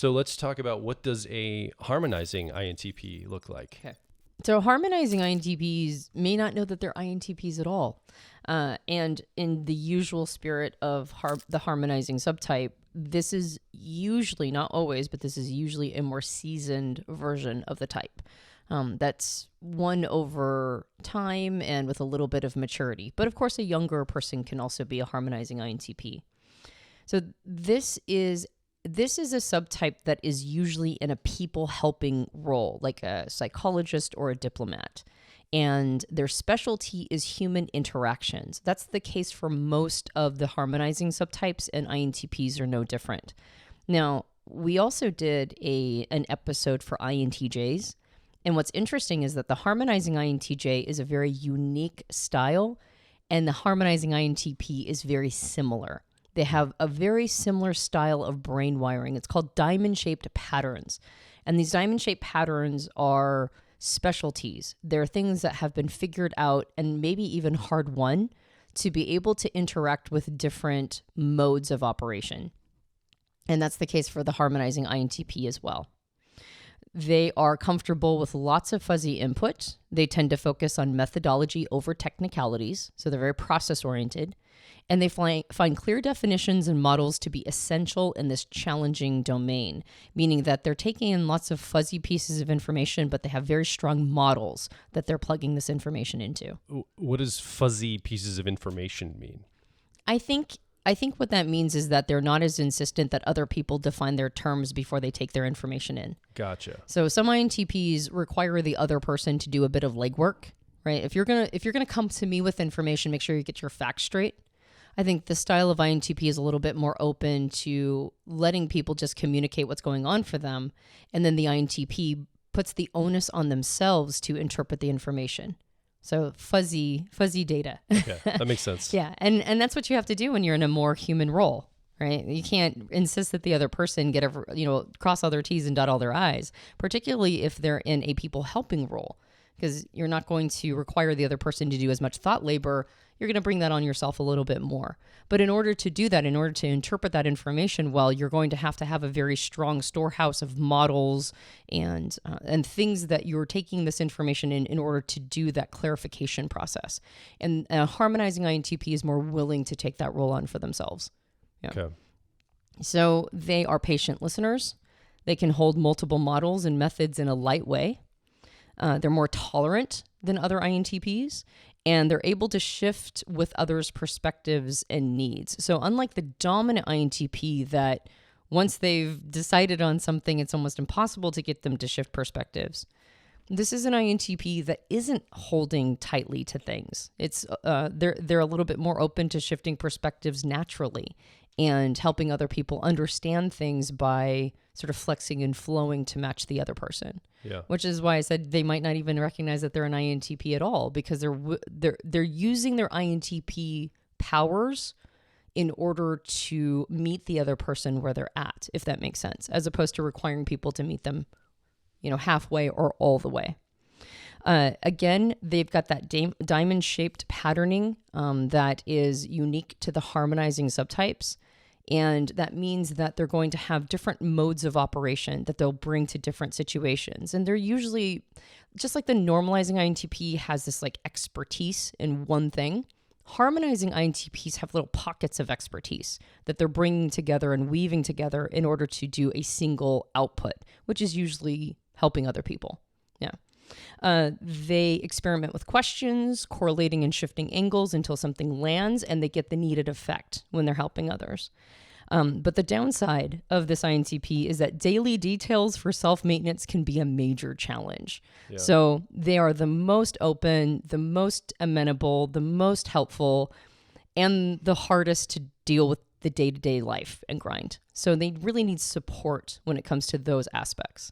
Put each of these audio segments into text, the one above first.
So let's talk about, what does a harmonizing INTP look like? Okay. So harmonizing INTPs may not know that they're INTPs at all. And in the usual spirit of the harmonizing subtype, this is usually, not always, but this is usually a more seasoned version of the type. That's won over time and with a little bit of maturity. But of course, a younger person can also be a harmonizing INTP. So this is a subtype that is usually in a people helping role, like a psychologist or a diplomat. And their specialty is human interactions. That's the case for most of the harmonizing subtypes, and INTPs are no different. Now, we also did an episode for INTJs. And what's interesting is that the harmonizing INTJ is a very unique style, and the harmonizing INTP is very similar. They have a very similar style of brain wiring. It's called diamond-shaped patterns. And these diamond-shaped patterns are specialties. They're things that have been figured out and maybe even hard won to be able to interact with different modes of operation. And that's the case for the harmonizing INTP as well. They are comfortable with lots of fuzzy input. They tend to focus on methodology over technicalities, so they're very process-oriented. And they find clear definitions and models to be essential in this challenging domain, meaning that they're taking in lots of fuzzy pieces of information, but they have very strong models that they're plugging this information into. What does fuzzy pieces of information mean? I think what that means is that they're not as insistent that other people define their terms before they take their information in. Gotcha. So some INTPs require the other person to do a bit of legwork, right? If you're gonna come to me with information, make sure you get your facts straight. I think the style of INTP is a little bit more open to letting people just communicate what's going on for them, and then the INTP puts the onus on themselves to interpret the information. So fuzzy data. Okay, that makes sense. Yeah, and that's what you have to do when you're in a more human role, right? You can't insist that the other person cross all their T's and dot all their I's, particularly if they're in a people helping role, because you're not going to require the other person to do as much thought labor. You're going to bring that on yourself a little bit more. But in order to do that, in order to interpret that information well, you're going to have a very strong storehouse of models and things that you're taking this information in order to do that clarification process. And a harmonizing INTP is more willing to take that role on for themselves. Yeah. Okay. So they are patient listeners. They can hold multiple models and methods in a light way. They're more tolerant than other INTPs, and they're able to shift with others' perspectives and needs. So unlike the dominant INTP that once they've decided on something, it's almost impossible to get them to shift perspectives, this is an INTP that isn't holding tightly to things. It's they're a little bit more open to shifting perspectives naturally and helping other people understand things by sort of flexing and flowing to match the other person. Yeah. Which is why I said they might not even recognize that they're an INTP at all, because they're using their INTP powers in order to meet the other person where they're at, if that makes sense, as opposed to requiring people to meet them, halfway or all the way. Again, they've got that diamond-shaped patterning that is unique to the harmonizing subtypes. And that means that they're going to have different modes of operation that they'll bring to different situations. And they're usually, just like the normalizing INTP has this like expertise in one thing, harmonizing INTPs have little pockets of expertise that they're bringing together and weaving together in order to do a single output, which is usually helping other people. Yeah. They experiment with questions, correlating and shifting angles until something lands, and they get the needed effect when they're helping others. But the downside of this INTP is that daily details for self-maintenance can be a major challenge. Yeah. So they are the most open, the most amenable, the most helpful, and the hardest to deal with the day-to-day life and grind. So they really need support when it comes to those aspects.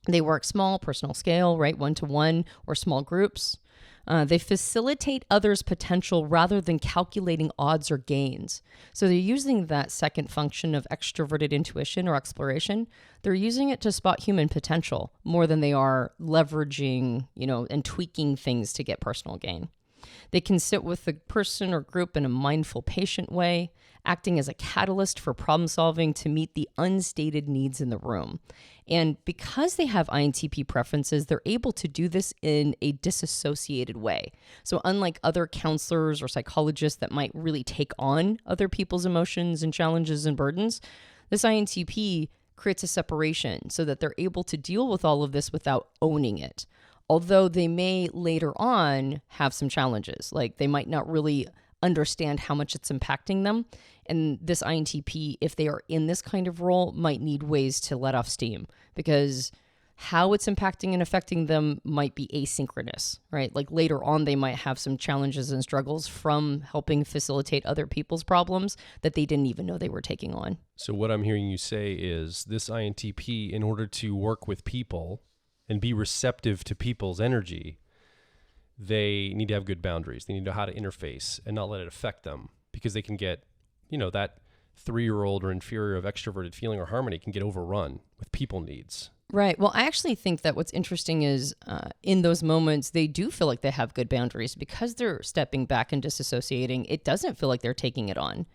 They work small, personal scale, right? One-to-one or small groups. They facilitate others' potential rather than calculating odds or gains. So they're using that second function of extroverted intuition or exploration. They're using it to spot human potential more than they are leveraging, and tweaking things to get personal gain. They can sit with the person or group in a mindful, patient way, acting as a catalyst for problem solving to meet the unstated needs in the room. And because they have INTP preferences, they're able to do this in a disassociated way. So unlike other counselors or psychologists that might really take on other people's emotions and challenges and burdens, this INTP creates a separation so that they're able to deal with all of this without owning it. Although they may later on have some challenges, like they might not really understand how much it's impacting them. And this INTP, if they are in this kind of role, might need ways to let off steam, because how it's impacting and affecting them might be asynchronous, right? Like later on, they might have some challenges and struggles from helping facilitate other people's problems that they didn't even know they were taking on. So what I'm hearing you say is this INTP, in order to work with people and be receptive to people's energy, they need to have good boundaries. They need to know how to interface and not let it affect them, because they can get, that 3-year-old or inferior of extroverted feeling or harmony can get overrun with people needs. Right. Well, I actually think that what's interesting is in those moments, they do feel like they have good boundaries because they're stepping back and disassociating. It doesn't feel like they're taking it on,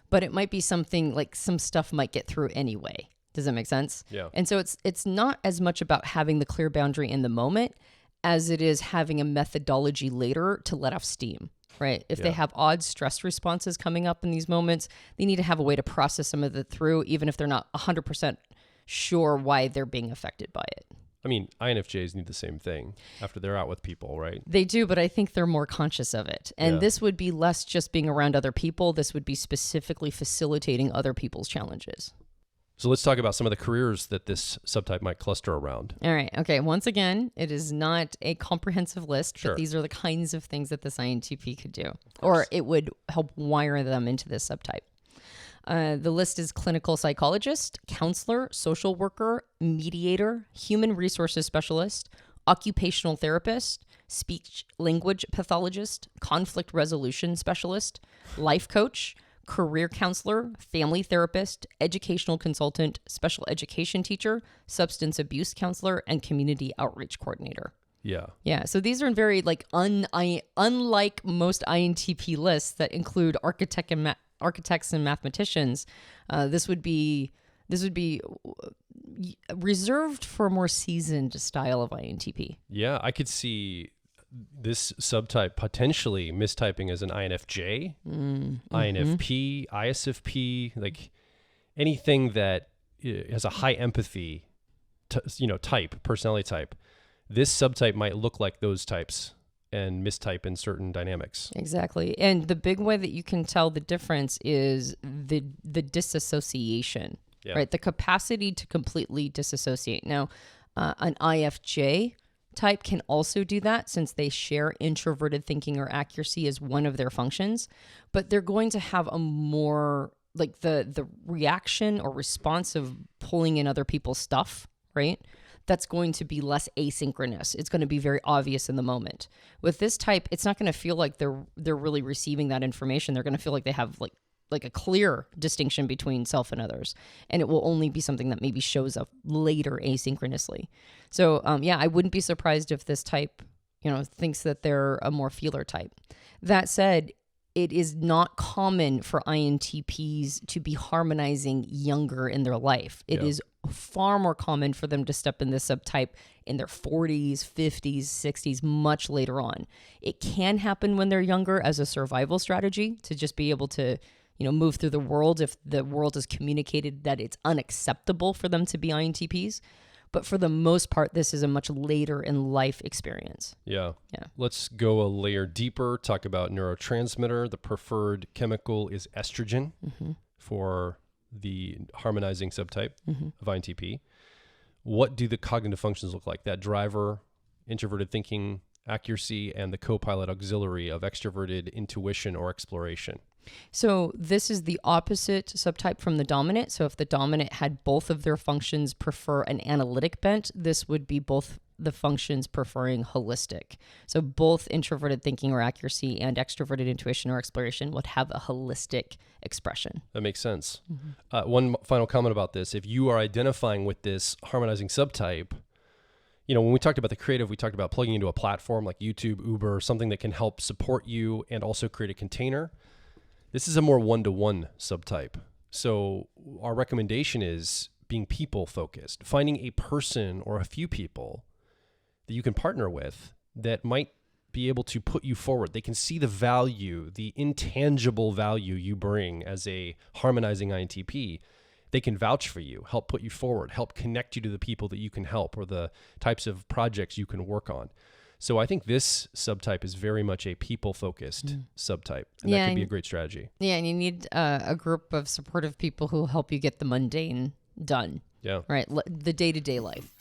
but it might be something like some stuff might get through anyway. Does that make sense? Yeah. And so it's not as much about having the clear boundary in the moment as it is having a methodology later to let off steam, right? If they have odd stress responses coming up in these moments, they need to have a way to process some of it through, even if they're not 100% sure why they're being affected by it. I mean, INFJs need the same thing after they're out with people, right? They do, but I think they're more conscious of it. And this would be less just being around other people. This would be specifically facilitating other people's challenges. So let's talk about some of the careers that this subtype might cluster around. All right. Okay. Once again, it is not a comprehensive list, Sure. but these are the kinds of things that this INTP could do, or it would help wire them into this subtype. The list is clinical psychologist, counselor, social worker, mediator, human resources specialist, occupational therapist, speech language pathologist, conflict resolution specialist, life coach, career counselor, family therapist, educational consultant, special education teacher, substance abuse counselor, and community outreach coordinator. Yeah. Yeah. So these are very unlike most INTP lists that include architects and mathematicians. This would be reserved for a more seasoned style of INTP. Yeah, I could see this subtype potentially mistyping as an INFJ, INFP, ISFP, like anything that has a high empathy, personality type. This subtype might look like those types and mistype in certain dynamics. Exactly. And the big way that you can tell the difference is the disassociation, right? The capacity to completely disassociate. Now, an IFJ type can also do that since they share introverted thinking or accuracy as one of their functions, but they're going to have a more like the reaction or response of pulling in other people's stuff, right? That's going to be less asynchronous. It's going to be very obvious in the moment. With this type, it's not going to feel like they're really receiving that information. They're going to feel like they have like a clear distinction between self and others. And it will only be something that maybe shows up later asynchronously. So I wouldn't be surprised if this type, thinks that they're a more feeler type. That said, it is not common for INTPs to be harmonizing younger in their life. It is far more common for them to step in this subtype in their 40s, 50s, 60s, much later on. It can happen when they're younger as a survival strategy to just be able to, move through the world if the world has communicated that it's unacceptable for them to be INTPs. But for the most part, this is a much later in life experience. Yeah. Let's go a layer deeper, talk about neurotransmitter. The preferred chemical is estrogen for the harmonizing subtype of INTP. What do the cognitive functions look like? That driver, introverted thinking, accuracy, and the co-pilot auxiliary of extroverted intuition or exploration. So this is the opposite subtype from the dominant. So if the dominant had both of their functions prefer an analytic bent, this would be both the functions preferring holistic. So both introverted thinking or accuracy and extroverted intuition or exploration would have a holistic expression. That makes sense. One final comment about this. If you are identifying with this harmonizing subtype, when we talked about the creative, we talked about plugging into a platform like YouTube, Uber, something that can help support you and also create a container. This is a more one-to-one subtype. So our recommendation is being people focused, finding a person or a few people that you can partner with that might be able to put you forward. They can see the value, the intangible value you bring as a harmonizing INTP. They can vouch for you, help put you forward, help connect you to the people that you can help or the types of projects you can work on. So I think this subtype is very much a people-focused subtype, and that could be a great strategy. Yeah, and you need a group of supportive people who help you get the mundane done. Yeah. Right? The day-to-day life.